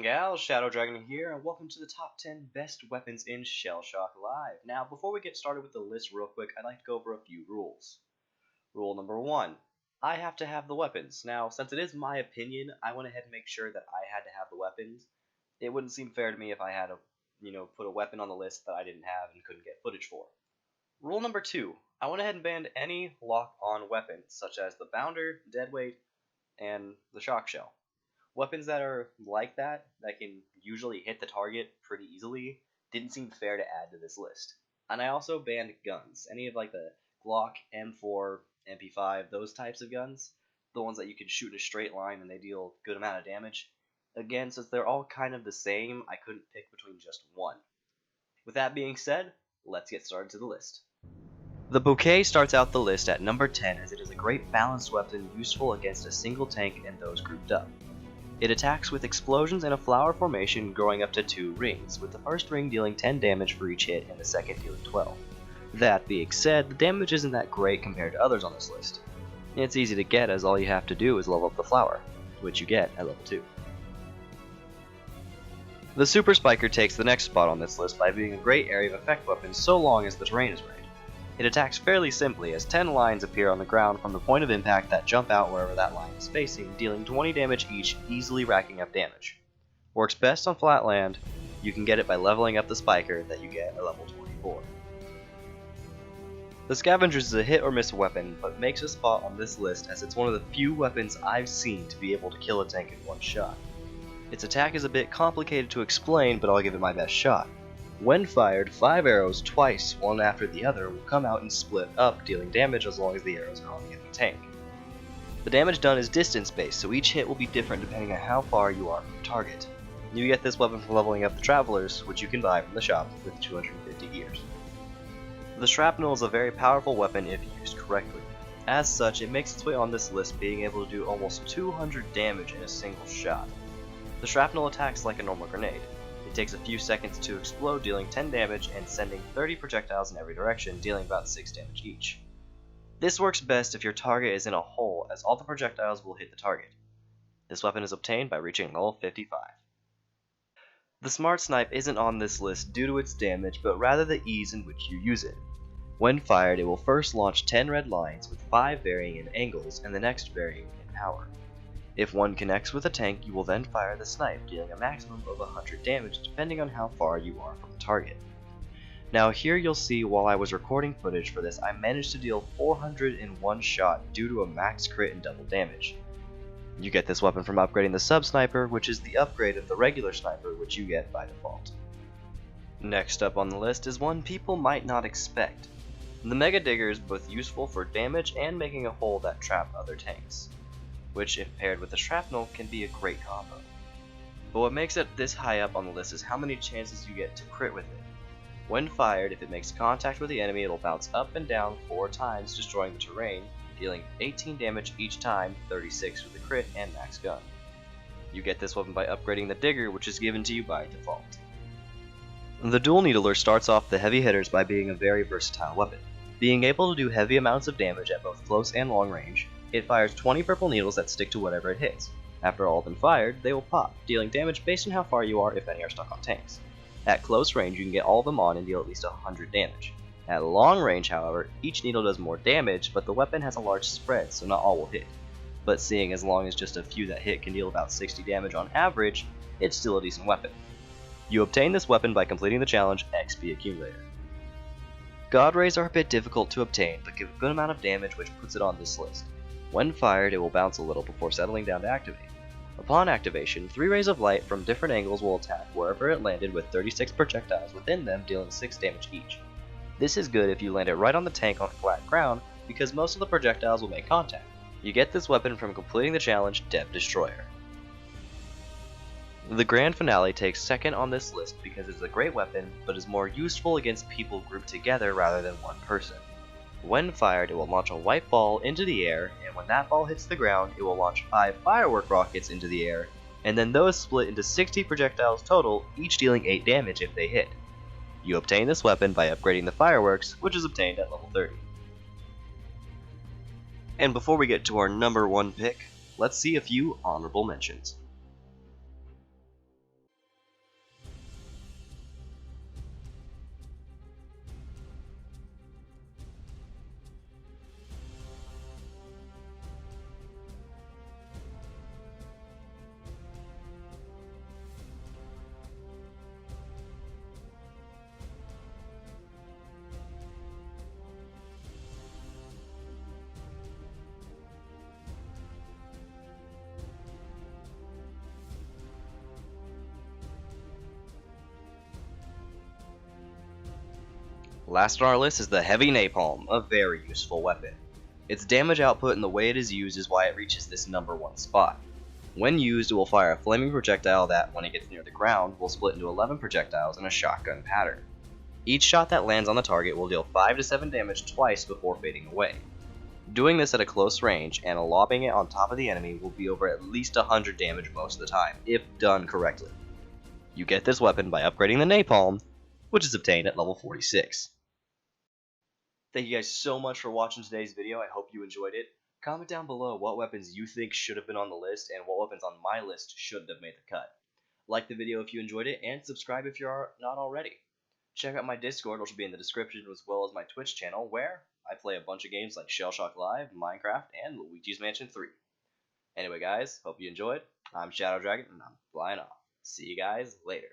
and gals, Shadow Dragon here, and welcome to the top 10 best weapons in Shellshock Live. Now, before we get started with the list real quick, I'd like to go over a few rules. Rule number 1, I have to have the weapons. Now, since it is my opinion, I went ahead and make sure that I had to have the weapons. It wouldn't seem fair to me if I had to, put a weapon on the list that I didn't have and couldn't get footage for. Rule number 2, I went ahead and banned any lock-on weapons, such as the Bounder, Deadweight, and the Shock Shell. Weapons that are like that can usually hit the target pretty easily, didn't seem fair to add to this list. And I also banned guns. Any of like the Glock, M4, MP5, those types of guns, the ones that you can shoot in a straight line and they deal a good amount of damage. Again, since they're all kind of the same, I couldn't pick between just one. With that being said, let's get started to the list. The bouquet starts out the list at number 10 as it is a great balanced weapon useful against a single tank and those grouped up. It attacks with explosions in a flower formation growing up to 2 rings, with the first ring dealing 10 damage for each hit and the second dealing 12. That being said, the damage isn't that great compared to others on this list. It's easy to get as all you have to do is level up the flower, which you get at level 2. The Super Spiker takes the next spot on this list by being a great area of effect weapon so long as the terrain is right. It attacks fairly simply as 10 lines appear on the ground from the point of impact that jump out wherever that line is facing, dealing 20 damage each, easily racking up damage. Works best on flat land. You can get it by leveling up the Spiker that you get at level 24. The Scavenger is a hit or miss weapon, but makes a spot on this list as it's one of the few weapons I've seen to be able to kill a tank in one shot. Its attack is a bit complicated to explain, but I'll give it my best shot. When fired, 5 arrows twice, one after the other, will come out and split up, dealing damage as long as the arrows are on the enemy tank. The damage done is distance based, so each hit will be different depending on how far you are from the target. You get this weapon for leveling up the Travelers, which you can buy from the shop with 250 gears. The Shrapnel is a very powerful weapon if used correctly. As such, it makes its way on this list, being able to do almost 200 damage in a single shot. The Shrapnel attacks like a normal grenade. It takes a few seconds to explode, dealing 10 damage and sending 30 projectiles in every direction, dealing about 6 damage each. This works best if your target is in a hole, as all the projectiles will hit the target. This weapon is obtained by reaching level 55. The Smart Snipe isn't on this list due to its damage, but rather the ease in which you use it. When fired, it will first launch 10 red lines, with 5 varying in angles and the next varying in power. If one connects with a tank, you will then fire the snipe, dealing a maximum of 100 damage depending on how far you are from the target. Now here you'll see while I was recording footage for this, I managed to deal 400 in one shot due to a max crit and double damage. You get this weapon from upgrading the Sub Sniper, which is the upgrade of the regular sniper, which you get by default. Next up on the list is one people might not expect. The Mega Digger is both useful for damage and making a hole that trap other tanks, which if paired with the Shrapnel can be a great combo. But what makes it this high up on the list is how many chances you get to crit with it. When fired, if it makes contact with the enemy, it'll bounce up and down 4 times, destroying the terrain, dealing 18 damage each time, 36 with the crit and max gun. You get this weapon by upgrading the Digger, which is given to you by default. The Dual Needler starts off the heavy hitters by being a very versatile weapon. Being able to do heavy amounts of damage at both close and long range, it fires 20 purple needles that stick to whatever it hits. After all have been fired, they will pop, dealing damage based on how far you are if any are stuck on tanks. At close range, you can get all of them on and deal at least 100 damage. At long range, however, each needle does more damage, but the weapon has a large spread, so not all will hit. But seeing as long as just a few that hit can deal about 60 damage on average, it's still a decent weapon. You obtain this weapon by completing the challenge XP Accumulator. God Rays are a bit difficult to obtain, but give a good amount of damage, which puts it on this list. When fired, it will bounce a little before settling down to activate. Upon activation, 3 rays of light from different angles will attack wherever it landed with 36 projectiles within them, dealing 6 damage each. This is good if you land it right on the tank on flat ground, because most of the projectiles will make contact. You get this weapon from completing the challenge Dev Destroyer. The Grand Finale takes second on this list because it is a great weapon, but is more useful against people grouped together rather than one person. When fired, it will launch a white ball into the air, and when that ball hits the ground, it will launch 5 firework rockets into the air, and then those split into 60 projectiles total, each dealing 8 damage if they hit. You obtain this weapon by upgrading the fireworks, which is obtained at level 30. And before we get to our number 1 pick, let's see a few honorable mentions. Last on our list is the Heavy Napalm, a very useful weapon. Its damage output and the way it is used is why it reaches this number 1 spot. When used, it will fire a flaming projectile that, when it gets near the ground, will split into 11 projectiles in a shotgun pattern. Each shot that lands on the target will deal 5 to 7 damage twice before fading away. Doing this at a close range and lobbing it on top of the enemy will be over at least 100 damage most of the time, if done correctly. You get this weapon by upgrading the Napalm, which is obtained at level 46. Thank you guys so much for watching today's video. I hope you enjoyed it. Comment down below what weapons you think should have been on the list and what weapons on my list shouldn't have made the cut. Like the video if you enjoyed it, and subscribe if you're not already. Check out my Discord, which will be in the description, as well as my Twitch channel, where I play a bunch of games like Shellshock Live, Minecraft, and Luigi's Mansion 3. Anyway guys, hope you enjoyed. I'm Shadow Dragon, and I'm flying off. See you guys later.